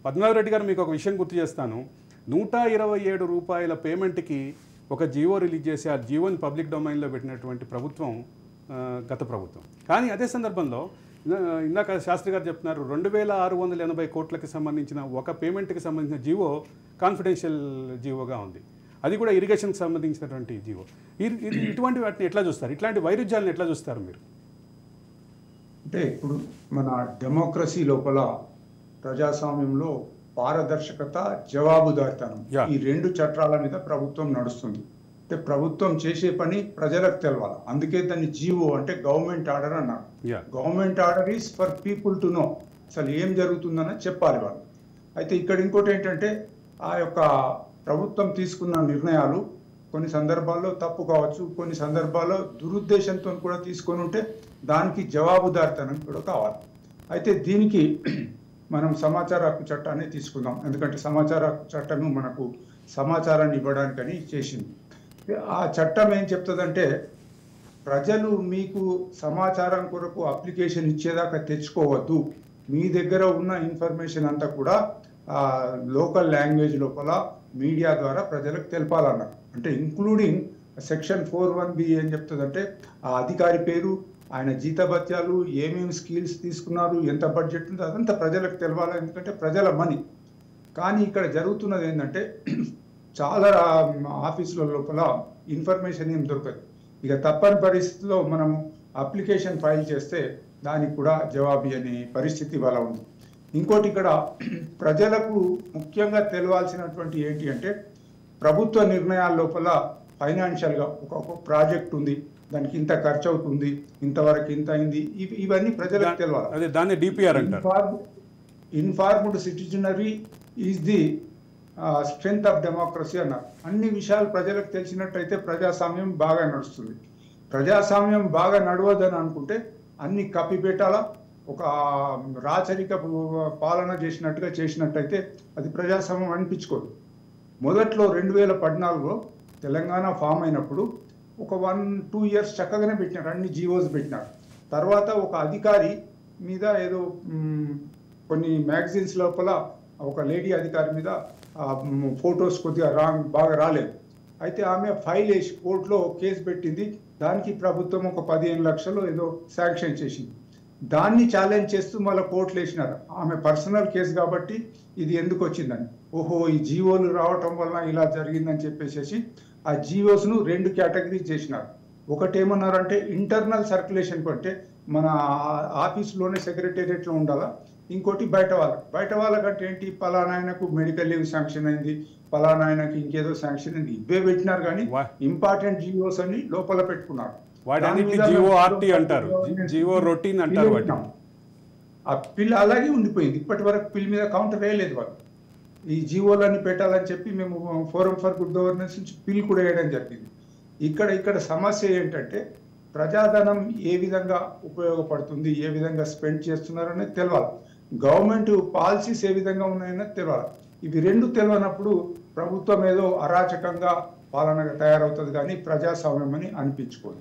పద్మనాభ రెడ్డి గారు మీకు ఒక విషయం గుర్తు చేస్తాను. 127 రూపాయల పేమెంట్కి ఒక జీవో రిలీజ్ చేసి ఆ జీవోని పబ్లిక్ డొమైన్లో పెట్టినటువంటి ప్రభుత్వం గత ప్రభుత్వం. కానీ అదే సందర్భంలో ఇందాక శాస్త్రి గారు చెప్తున్నారు 2680 కోట్లకి సంబంధించిన ఒక పేమెంట్కి సంబంధించిన జీవో కాన్ఫిడెన్షియల్ జీవోగా ఉంది. అది కూడా ఇరిగేషన్కి సంబంధించినటువంటి జీవో. ఇటువంటి వాటిని ఎట్లా చూస్తారు? ఇట్లాంటి వైరుధ్యాలను ఎట్లా చూస్తారు మీరు? అంటే ఇప్పుడు మన డెమోక్రసీ లోపల ప్రజాస్వామ్యంలో పారదర్శకత, జవాబుదారితనం ఈ రెండు చట్టాల మీద ప్రభుత్వం నడుస్తుంది. అంటే ప్రభుత్వం చేసే పని ప్రజలకు తెలవాలి. అందుకే దాన్ని జీవో అంటే గవర్నమెంట్ ఆర్డర్ అన్నారు. Government order is for people to know. అసలు ఏం జరుగుతుందని చెప్పాలి వాళ్ళు. అయితే ఇక్కడ ఇంకోటి ఏంటంటే ఆ యొక్క ప్రభుత్వం తీసుకున్న నిర్ణయాలు కొన్ని సందర్భాల్లో తప్పు కావచ్చు, కొన్ని సందర్భాల్లో దురుద్దేశంతో కూడా తీసుకొని ఉంటే దానికి జవాబుదారితనం కూడా కావాలి. అయితే దీనికి మనం సమాచార హక్కు చట్టాన్ని తీసుకుందాం. ఎందుకంటే సమాచార హక్కు చట్టము మనకు సమాచారాన్ని ఇవ్వడానికని చేసింది. ఆ చట్టం ఏం చెప్తుందంటే ప్రజలు మీకు సమాచారం కొరకు అప్లికేషన్ ఇచ్చేదాకా తెచ్చుకోవద్దు, మీ దగ్గర ఉన్న ఇన్ఫర్మేషన్ అంతా కూడా లోకల్ లాంగ్వేజ్ లోపల మీడియా ద్వారా ప్రజలకు తెలపాలన్నారు. అంటే ఇంక్లూడింగ్ సెక్షన్ 4(1)(b) ఏం చెప్తుందంటే ఆ అధికారి పేరు, ఆయన జీతభత్యాలు, ఏమేమి స్కిల్స్ తీసుకున్నారు, ఎంత బడ్జెట్ ఉందో అదంతా ప్రజలకు తెలవాలి. ఎందుకంటే ప్రజల మనీ. కానీ ఇక్కడ జరుగుతున్నది ఏంటంటే చాలా ఆఫీసుల లోపల ఇన్ఫర్మేషన్ ఏం దొరకదు. ఇక తప్పని పరిస్థితిలో మనం అప్లికేషన్ ఫైల్ చేస్తే దానికి కూడా జవాబు అనే పరిస్థితి వాళ్ళ ఉంది. ఇంకోటి ఇక్కడ ప్రజలకు ముఖ్యంగా తెలవాల్సినటువంటి ఏంటి అంటే ప్రభుత్వ నిర్ణయాల లోపల ఫైనాన్షియల్గా ఒక ప్రాజెక్ట్ ఉంది, దానికి ఇంత ఖర్చు అవుతుంది, ఇంతవరకు ఇంత అయింది, ఇవన్నీ ప్రజలకు తెలవాలి. దాన్ని డిపిఆర్ అంటారు. Informed citizenry is the strength of democracy అన్నారు. అన్ని విషయాలు ప్రజలకు తెలిసినట్టయితే ప్రజాస్వామ్యం బాగా నడుస్తుంది. ప్రజాస్వామ్యం బాగా నడవదని అనుకుంటే అన్ని కప్పిపెట్టాలా, ఒక రాచరిక పాలన చేసినట్టయితే అది ప్రజాస్వామ్యం అనిపించుకోదు. మొదట్లో 2014లో తెలంగాణ ఫామ్ అయినప్పుడు ఒక 1-2 ఇయర్స్ చక్కగానే పెట్టినారు, అన్ని జీవోస్ పెట్టినారు. తర్వాత ఒక అధికారి మీద ఏదో కొన్ని మ్యాగజైన్స్ లోపల ఒక లేడీ అధికారి మీద ఫొటోస్ కొద్దిగా బాగా రాలేదు. అయితే ఆమె ఫైల్ వేసి కోర్టులో కేసు పెట్టింది. దానికి ప్రభుత్వం ఒక 15 లక్షలు ఏదో శాంక్షన్ చేసింది. దాన్ని ఛాలెంజ్ చేస్తూ మళ్ళీ కోర్టులు వేసినారు. ఆమె పర్సనల్ కేసు కాబట్టి ఇది ఎందుకు వచ్చిందని. ఓహో, ఈ జీవోలు రావటం వల్ల ఇలా జరిగిందని చెప్పేసి ఆ జీవోస్ను 2 కేటగిరీస్ చేసినారు. ఒకటి ఏమన్నారంటే ఇంటర్నల్ సర్క్యులేషన్ అంటే మన ఆఫీసులోనే సెక్రటేరియట్లో ఉండాలా. ఇంకోటి బయట వాళ్ళకంటే ఏంటి, పలానా ఆయనకు మెడికల్ లీవ్ శాంక్షన్ అయింది, పలానా ఆయనకి ఇంకేదో శాంక్షన్ అయింది, ఇవే పెట్టినారు. కానీ ఇంపార్టెంట్ జీవోస్ అని లోపల పెట్టుకున్నారు. ఆ పిల్ అలాగే ఉండిపోయింది. ఇప్పటి వరకు పిల్ మీద కౌంటర్ వేయలేదు వాళ్ళు. ఈ జీవోలన్నీ పెట్టాలని చెప్పి మేము ఫోరం ఫర్ గుడ్ గవర్నెన్స్ నుంచి పిల్ కూడా వేయడం జరిగింది. ఇక్కడ సమస్య ఏంటంటే ప్రజాధనం ఏ విధంగా ఉపయోగపడుతుంది, ఏ విధంగా స్పెండ్ చేస్తున్నారు అనేది తెలవాలి. గవర్నమెంట్ పాలసీస్ ఏ విధంగా ఉన్నాయనేది తెలవాలి. ఇవి రెండు తెలియనప్పుడు ప్రభుత్వం ఏదో అరాచకంగా పాలనగా తయారవుతుంది, కానీ ప్రజాస్వామ్యం అని అనిపించుకోదు.